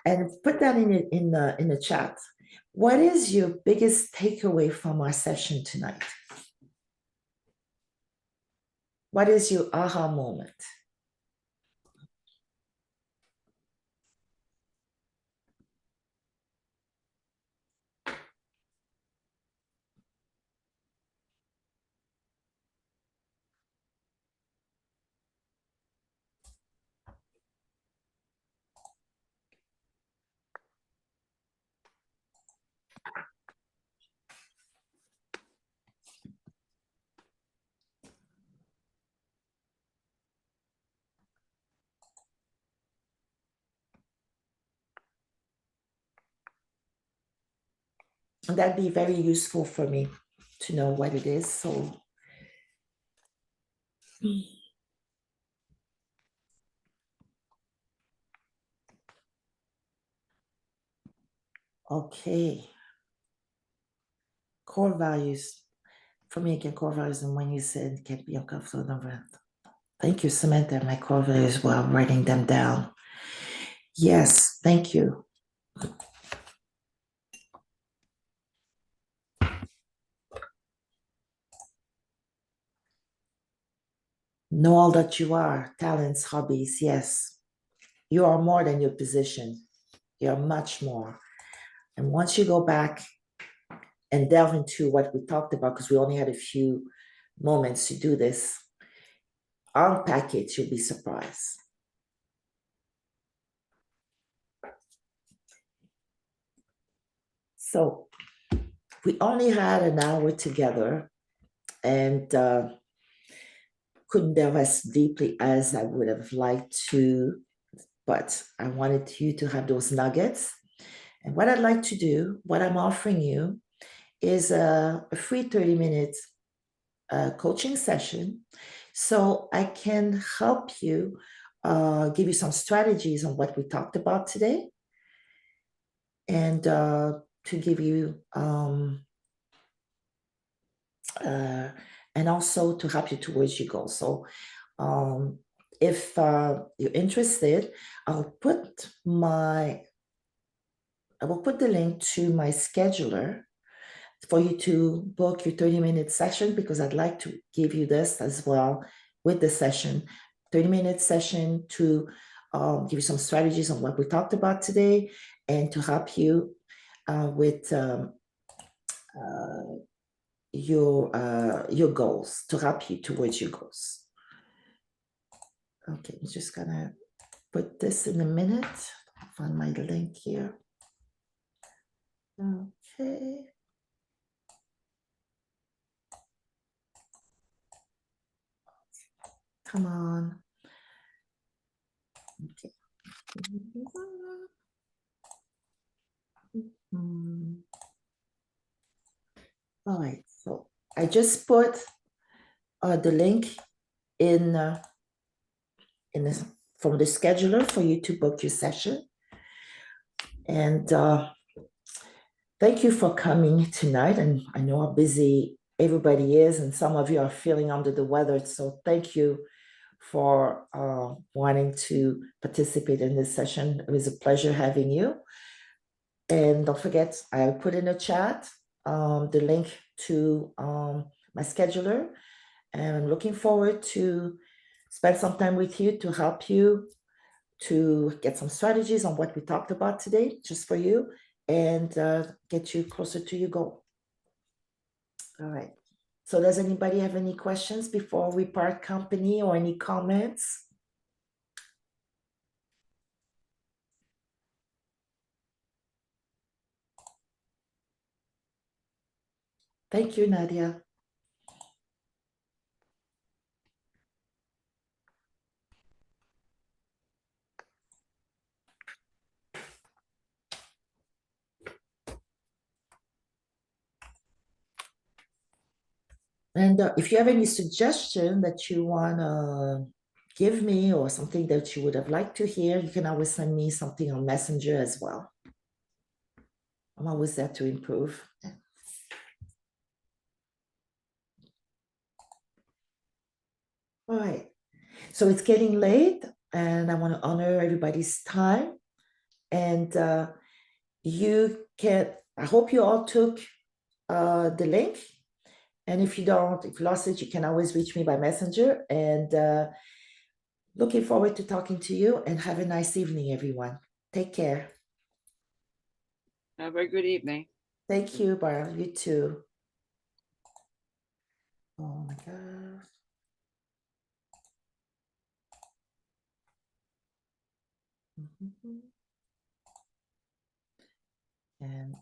and put that in the chat. What is your biggest takeaway from our session tonight? What is your aha moment? And that'd be very useful for me to know what it is. So okay. Core values. For me, again, core values, and when you said can't be uncomfortable. Thank you, Samantha. My core values while writing them down. Yes, thank you. Know all that you are, talents, hobbies. Yes, you are more than your position. You're much more. And once you go back and delve into what we talked about, because we only had a few moments to do this, unpack it, you'll be surprised. So we only had an hour together, and couldn't delve as deeply as I would have liked to, but I wanted you to have those nuggets. And what I'd like to do, what I'm offering you, is a free 30 minutes coaching session so I can help you, give you some strategies on what we talked about today, and to give you and also to help you towards your goal. So if you're interested, I will put the link to my scheduler for you to book your 30-minute session, because I'd like to give you this as well with the session, 30-minute session to give you some strategies on what we talked about today and to help you with your goals, to help you towards your goals. Okay, I'm just gonna put this in a minute. I'll find my link here. Okay. Come on. Okay. All right, so I just put the link in this from the scheduler for you to book your session. And thank you for coming tonight. And I know how busy everybody is, and some of you are feeling under the weather. So thank you for wanting to participate in this session. It was a pleasure having you. And don't forget, I put in the chat the link to my scheduler. And I'm looking forward to spend some time with you to help you to get some strategies on what we talked about today, just for you, and get you closer to your goal. All right. So does anybody have any questions before we part company, or any comments? Thank you, Nadia. And if you have any suggestion that you want to give me, or something that you would have liked to hear, you can always send me something on Messenger as well. I'm always there to improve. All right. So it's getting late, and I want to honor everybody's time. And I hope you all took the link. And if you don't, if you lost it, you can always reach me by Messenger. And looking forward to talking to you, and have a nice evening, everyone. Take care. Have a good evening. Thank you, Barb. You too. Oh my God. And